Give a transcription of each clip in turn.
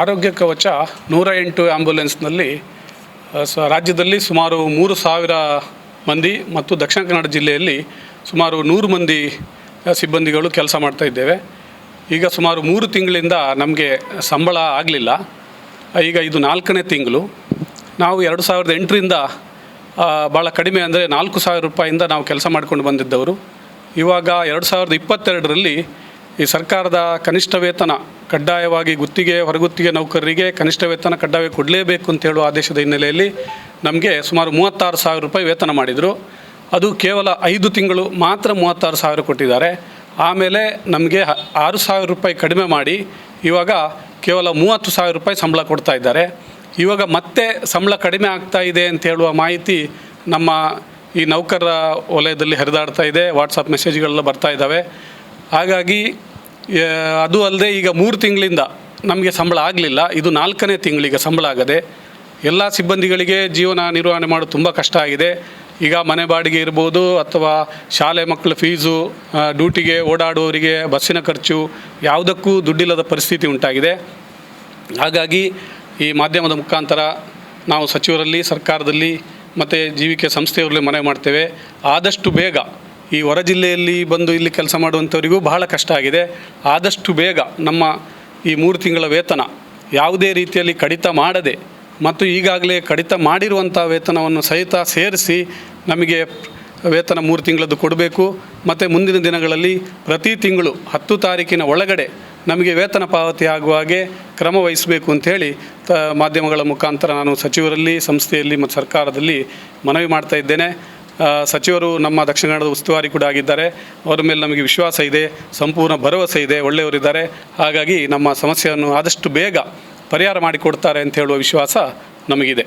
ಆರೋಗ್ಯ ಕವಚ 108 ಆ್ಯಂಬುಲೆನ್ಸ್ನಲ್ಲಿ ರಾಜ್ಯದಲ್ಲಿ ಸುಮಾರು 3,000 ಮಂದಿ ಮತ್ತು ದಕ್ಷಿಣ ಕನ್ನಡ ಜಿಲ್ಲೆಯಲ್ಲಿ ಸುಮಾರು 100 ಮಂದಿ ಸಿಬ್ಬಂದಿಗಳು ಕೆಲಸ ಮಾಡ್ತಾ ಇದ್ದೇವೆ. ಈಗ ಸುಮಾರು 3 ತಿಂಗಳಿಂದ ನಮಗೆ ಸಂಬಳ ಆಗಲಿಲ್ಲ. ಈಗ ಇದು 4ನೇ ತಿಂಗಳು. ನಾವು 2008ರಿಂದ ಭಾಳ ಕಡಿಮೆ ಅಂದರೆ 4,000 ರೂಪಾಯಿಂದ ನಾವು ಕೆಲಸ ಮಾಡಿಕೊಂಡು ಬಂದಿದ್ದವರು. ಇವಾಗ 2022ರಲ್ಲಿ ಈ ಸರ್ಕಾರದ ಕನಿಷ್ಠ ವೇತನ ಕಡ್ಡಾಯವಾಗಿ ಹೊರಗುತ್ತಿಗೆ ನೌಕರರಿಗೆ ಕನಿಷ್ಠ ವೇತನ ಕಡ್ಡಾಯ ಕೊಡಲೇಬೇಕು ಅಂತ ಹೇಳುವ ಆದೇಶದ ಹಿನ್ನೆಲೆಯಲ್ಲಿ ನಮಗೆ ಸುಮಾರು 36,000 ರೂಪಾಯಿ ವೇತನ ಮಾಡಿದರು. ಅದು ಕೇವಲ 5 ತಿಂಗಳು ಮಾತ್ರ 36,000 ಕೊಟ್ಟಿದ್ದಾರೆ. ಆಮೇಲೆ ನಮಗೆ 6,000 ರೂಪಾಯಿ ಕಡಿಮೆ ಮಾಡಿ ಇವಾಗ ಕೇವಲ 30,000 ರೂಪಾಯಿ ಸಂಬಳ ಕೊಡ್ತಾ ಇದ್ದಾರೆ. ಇವಾಗ ಮತ್ತೆ ಸಂಬಳ ಕಡಿಮೆ ಆಗ್ತಾ ಇದೆ ಅಂತ ಹೇಳುವ ಮಾಹಿತಿ ನಮ್ಮ ಈ ನೌಕರರ ವಲಯದಲ್ಲಿ ಹರಿದಾಡ್ತಾ ಇದೆ. ವಾಟ್ಸಪ್ ಮೆಸೇಜ್ಗಳೆಲ್ಲ ಬರ್ತಾ ಇದ್ದಾವೆ. ಹಾಗಾಗಿ ಅದು ಅಲ್ಲದೆ ಈಗ 3 ತಿಂಗಳಿಂದ ನಮಗೆ ಸಂಬಳ ಆಗಲಿಲ್ಲ. ಇದು 4ನೇ ತಿಂಗಳಿಗೆ ಸಂಬಳ ಆಗದೆ ಎಲ್ಲ ಸಿಬ್ಬಂದಿಗಳಿಗೆ ಜೀವನ ನಿರ್ವಹಣೆ ಮಾಡೋದು ತುಂಬ ಕಷ್ಟ ಆಗಿದೆ. ಈಗ ಮನೆ ಬಾಡಿಗೆ ಇರ್ಬೋದು ಅಥವಾ ಶಾಲೆ ಮಕ್ಕಳ ಫೀಸು, ಡ್ಯೂಟಿಗೆ ಓಡಾಡುವವರಿಗೆ ಬಸ್ಸಿನ ಖರ್ಚು, ಯಾವುದಕ್ಕೂ ದುಡ್ಡಿಲ್ಲದ ಪರಿಸ್ಥಿತಿ ಉಂಟಾಗಿದೆ. ಹಾಗಾಗಿ ಈ ಮಾಧ್ಯಮದ ಮುಖಾಂತರ ನಾವು ಸಚಿವರಲ್ಲಿ, ಸರ್ಕಾರದಲ್ಲಿ ಮತ್ತು ಜೀವಿಕೆ ಸಂಸ್ಥೆಯವರಲ್ಲಿ ಮನವಿ ಮಾಡ್ತೇವೆ. ಆದಷ್ಟು ಬೇಗ ಈ ಹೊರ ಜಿಲ್ಲೆಯಲ್ಲಿ ಬಂದು ಇಲ್ಲಿ ಕೆಲಸ ಮಾಡುವಂಥವರಿಗೂ ಬಹಳ ಕಷ್ಟ ಆಗಿದೆ. ಆದಷ್ಟು ಬೇಗ ನಮ್ಮ ಈ 3 ತಿಂಗಳ ವೇತನ ಯಾವುದೇ ರೀತಿಯಲ್ಲಿ ಕಡಿತ ಮಾಡದೆ ಮತ್ತು ಈಗಾಗಲೇ ಕಡಿತ ಮಾಡಿರುವಂಥ ವೇತನವನ್ನು ಸಹಿತ ಸೇರಿಸಿ ನಮಗೆ ವೇತನ 3 ತಿಂಗಳದ್ದು ಕೊಡಬೇಕು. ಮತ್ತು ಮುಂದಿನ ದಿನಗಳಲ್ಲಿ ಪ್ರತಿ ತಿಂಗಳು 10 ತಾರೀಕಿನ ಒಳಗಡೆ ನಮಗೆ ವೇತನ ಪಾವತಿ ಆಗುವ ಹಾಗೆ ಕ್ರಮ ವಹಿಸಬೇಕು ಅಂಥೇಳಿ ಮಾಧ್ಯಮಗಳ ಮುಖಾಂತರ ನಾನು ಸಚಿವರಲ್ಲಿ, ಸಂಸ್ಥೆಯಲ್ಲಿ ಮತ್ತು ಸರ್ಕಾರದಲ್ಲಿ ಮನವಿ ಮಾಡ್ತಾ ಇದ್ದೇನೆ. ಸಚಿವರು ನಮ್ಮ ದಕ್ಷಿಣ ಕನ್ನಡದ ಉಸ್ತುವಾರಿ ಕೂಡ ಆಗಿದ್ದಾರೆ. ಅವರ ಮೇಲೆ ನಮಗೆ ವಿಶ್ವಾಸ ಇದೆ, ಸಂಪೂರ್ಣ ಭರವಸೆ ಇದೆ, ಒಳ್ಳೆಯವರಿದ್ದಾರೆ. ಹಾಗಾಗಿ ನಮ್ಮ ಸಮಸ್ಯೆಯನ್ನು ಆದಷ್ಟು ಬೇಗ ಪರಿಹಾರ ಮಾಡಿಕೊಡ್ತಾರೆ ಅಂತ ಹೇಳುವ ವಿಶ್ವಾಸ ನಮಗಿದೆ.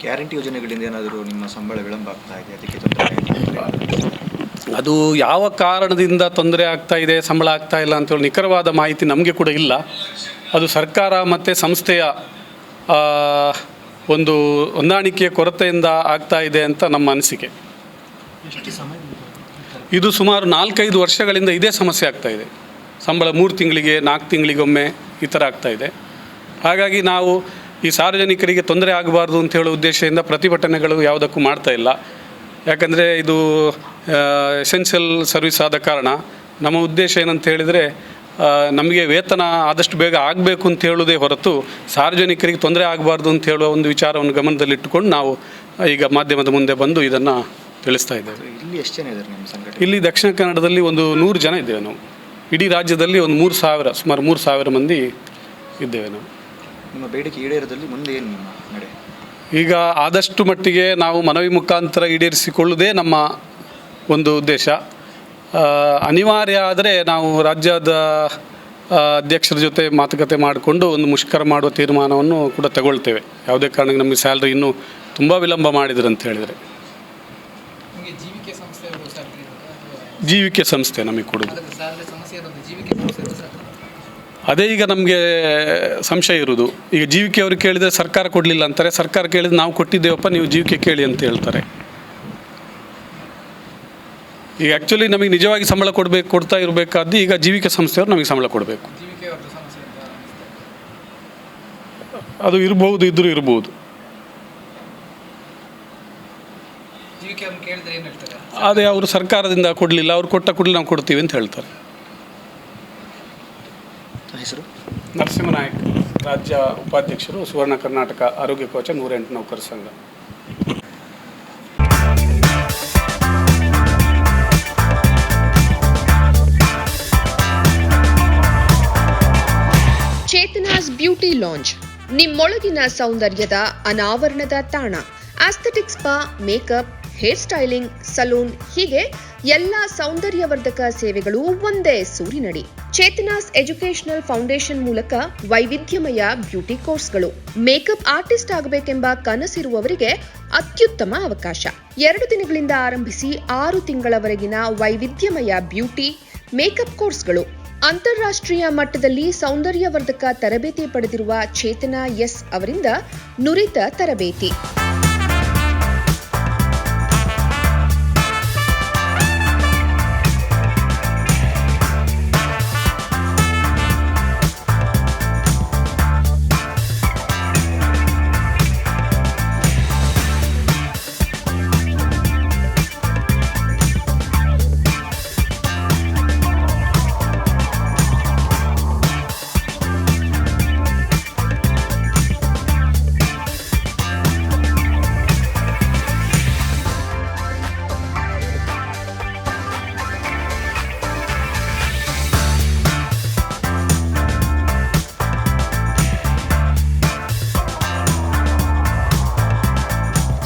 ಗ್ಯಾರಂಟಿ ಯೋಜನೆಗಳಿಂದ ಏನಾದರೂ ನಿಮ್ಮ ಸಂಬಳ ವಿಳಂಬ ಆಗ್ತಾ ಇದೆ, ಅದಕ್ಕೆ ತೊಂದರೆ? ಅದು ಯಾವ ಕಾರಣದಿಂದ ತೊಂದರೆ ಆಗ್ತಾ ಇದೆ, ಸಂಬಳ ಆಗ್ತಾ ಇಲ್ಲ ಅಂತೇಳಿ ನಿಖರವಾದ ಮಾಹಿತಿ ನಮಗೆ ಕೂಡ ಇಲ್ಲ. ಅದು ಸರ್ಕಾರ ಮತ್ತು ಸಂಸ್ಥೆಯ ಒಂದು ಹೊಂದಾಣಿಕೆಯ ಕೊರತೆಯಿಂದ ಆಗ್ತಾ ಇದೆ ಅಂತ ನಮ್ಮ ಅನಿಸಿಕೆ. ಇದು ಸುಮಾರು 4-5 ವರ್ಷಗಳಿಂದ ಇದೇ ಸಮಸ್ಯೆ ಆಗ್ತಾ ಇದೆ. ಸಂಬಳ 3 ತಿಂಗಳಿಗೆ 4 ತಿಂಗಳಿಗೊಮ್ಮೆ ಈ ಥರ ಆಗ್ತಾ ಇದೆ. ಹಾಗಾಗಿ ನಾವು ಈ ಸಾರ್ವಜನಿಕರಿಗೆ ತೊಂದರೆ ಆಗಬಾರ್ದು ಅಂತ ಹೇಳೋ ಉದ್ದೇಶದಿಂದ ಪ್ರತಿಭಟನೆಗಳು ಯಾವುದಕ್ಕೂ ಮಾಡ್ತಾ ಇಲ್ಲ. ಯಾಕಂದರೆ ಇದು ಎಸೆನ್ಷಿಯಲ್ ಸರ್ವಿಸ್ ಆದ ಕಾರಣ ನಮ್ಮ ಉದ್ದೇಶ ಏನಂತ ಹೇಳಿದರೆ ನಮಗೆ ವೇತನ ಆದಷ್ಟು ಬೇಗ ಆಗಬೇಕು ಅಂತ ಹೇಳೋದೇ ಹೊರತು ಸಾರ್ವಜನಿಕರಿಗೆ ತೊಂದರೆ ಆಗಬಾರ್ದು ಅಂತ ಹೇಳುವ ಒಂದು ವಿಚಾರವನ್ನು ಗಮನದಲ್ಲಿಟ್ಟುಕೊಂಡು ನಾವು ಈಗ ಮಾಧ್ಯಮದ ಮುಂದೆ ಬಂದು ಇದನ್ನು ತಿಳಿಸ್ತಾ ಇದ್ದೇವೆ. ಇಲ್ಲಿ ಎಷ್ಟು ಜನ ಇದ್ದಾರೆ ನಿಮ್ಮ ಸಂಘಟನೆ? ಇಲ್ಲಿ ದಕ್ಷಿಣ ಕನ್ನಡದಲ್ಲಿ ಒಂದು 100 ಜನ ಇದ್ದೇವೆ ನಾವು. ಇಡೀ ರಾಜ್ಯದಲ್ಲಿ ಒಂದು 3,000 ಸುಮಾರು 3,000 ಮಂದಿ ಇದ್ದೇವೆ ನಾವು. ನಿಮ್ಮ ಬೇಡಿಕೆ ಈಡೇರದಲ್ಲಿ ಮುಂದೆ ಏನು ನಿಮ್ಮ ನಡೆ? ಈಗ ಆದಷ್ಟು ಮಟ್ಟಿಗೆ ನಾವು ಮನವಿ ಮುಖಾಂತರ ಈಡೇರಿಸಿಕೊಳ್ಳುವುದೇ ನಮ್ಮ ಒಂದು ಉದ್ದೇಶ. ಅನಿವಾರ್ಯ ಆದರೆ ನಾವು ರಾಜ್ಯದ ಅಧ್ಯಕ್ಷರ ಜೊತೆ ಮಾತುಕತೆ ಮಾಡಿಕೊಂಡು ಒಂದು ಮುಷ್ಕರ ಮಾಡುವ ತೀರ್ಮಾನವನ್ನು ಕೂಡ ತಗೊಳ್ತೇವೆ. ಯಾವುದೇ ಕಾರಣಕ್ಕೆ ನಮಗೆ ಸ್ಯಾಲ್ರಿ ಇನ್ನೂ ತುಂಬ ವಿಳಂಬ ಮಾಡಿದ್ರು ಅಂತ ಹೇಳಿದರೆ ಜೀವಿಕೆ ಸಂಸ್ಥೆ ನಮಗೆ ಕೊಡೋದು. ಅದೇ ಈಗ ನಮಗೆ ಸಂಶಯ ಇರುವುದು. ಈಗ ಜೀವಿಕೆ ಅವರು ಕೇಳಿದರೆ ಸರ್ಕಾರ ಕೊಡಲಿಲ್ಲ ಅಂತಾರೆ, ಸರ್ಕಾರ ಕೇಳಿದರೆ ನಾವು ಕೊಟ್ಟಿದ್ದೇವಪ್ಪ, ನೀವು ಜೀವಿಕೆ ಕೇಳಿ ಅಂತ ಹೇಳ್ತಾರೆ. ಈಗ ಆ್ಯಕ್ಚುಲಿ ನಮಗೆ ನಿಜವಾಗಿ ಸಂಬಳ ಕೊಡ್ತಾ ಇರಬೇಕಾದ್ದು ಈಗ ಜೀವಿಕೆ ಸಂಸ್ಥೆಯವರು ನಮಗೆ ಸಂಬಳ ಕೊಡಬೇಕು. ಅದು ಇರ್ಬೋದು, ಇದ್ರೂ ಇರ್ಬೋದು. ಅದೇ ಅವರು ಸರ್ಕಾರದಿಂದ ಕೊಡಲಿಲ್ಲ, ಅವ್ರು ಕೊಟ್ಟ ಕೂಡಲೇ ನಾವು ಕೊಡ್ತೀವಿ ಅಂತ ಹೇಳ್ತಾರೆ. ಹೆಸರು? ನರಸಿಂಹನಾಯಕ್, ರಾಜ್ಯ ಉಪಾಧ್ಯಕ್ಷರು, ಸುವರ್ಣ ಕರ್ನಾಟಕ ಆರೋಗ್ಯ ಕವಚ 108 ನೌಕರ ಸಂಘ. ಚೇತನಾಸ್ ಬ್ಯೂಟಿ ಲಾಂಜ್, ನಿಮ್ಮೊಳಗಿನ ಸೌಂದರ್ಯದ ಅನಾವರಣದ ತಾಣ. Aesthetic spa, makeup, hair styling, salon, ಹೀಗೆ ಎಲ್ಲ ಸೌಂದರ್ಯವರ್ಧಕ ಸೇವೆಗಳು ಒಂದೇ ಸೂರಿನಡಿ. ಚೇತನಾಸ್ ಎಜುಕೇಶನಲ್ ಫೌಂಡೇಶನ್ ಮೂಲಕ ವೈವಿಧ್ಯಮಯ ಬ್ಯೂಟಿ ಕೋರ್ಸ್ಗಳು. ಮೇಕಪ್ ಆರ್ಟಿಸ್ಟ್ ಆಗಬೇಕೆಂಬ ಕನಸಿರುವವರಿಗೆ ಅತ್ಯುತ್ತಮ ಅವಕಾಶ. 2 ದಿನಗಳಿಂದ ಆರಂಭಿಸಿ 6 ತಿಂಗಳವರೆಗಿನ ವೈವಿಧ್ಯಮಯ ಬ್ಯೂಟಿ, ಮೇಕಪ್ ಕೋರ್ಸ್ಗಳು. ಅಂತಾರಾಷ್ಟ್ರೀಯ ಮಟ್ಟದಲ್ಲಿ ಸೌಂದರ್ಯವರ್ಧಕ ತರಬೇತಿ ಪಡೆದಿರುವ ಚೇತನಾ ಎಸ್ ಅವರಿಂದ ನುರಿತ ತರಬೇತಿ.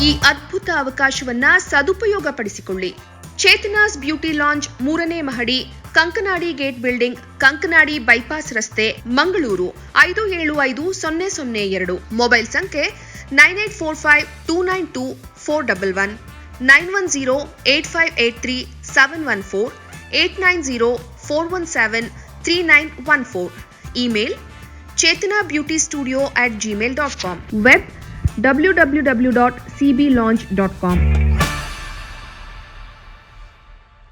ಈ ಅದ್ಭುತ ಅವಕಾಶವನ್ನ ಸದುಪಯೋಗಪಡಿಸಿಕೊಳ್ಳಿ. ಚೇತನಾಸ್ ಬ್ಯೂಟಿ ಲಾಂಜ್ 3ನೇ ಮಹಡಿ, Kankanadi gate building, Kankanadi bypass ರಸ್ತೆ, ಮಂಗಳೂರು 575002. ಮೊಬೈಲ್ ಸಂಖ್ಯೆ 9845292411, 9108583714, 8904173914. Email chetanabeautystudio@gmail.com. Web www.cblaunch.com.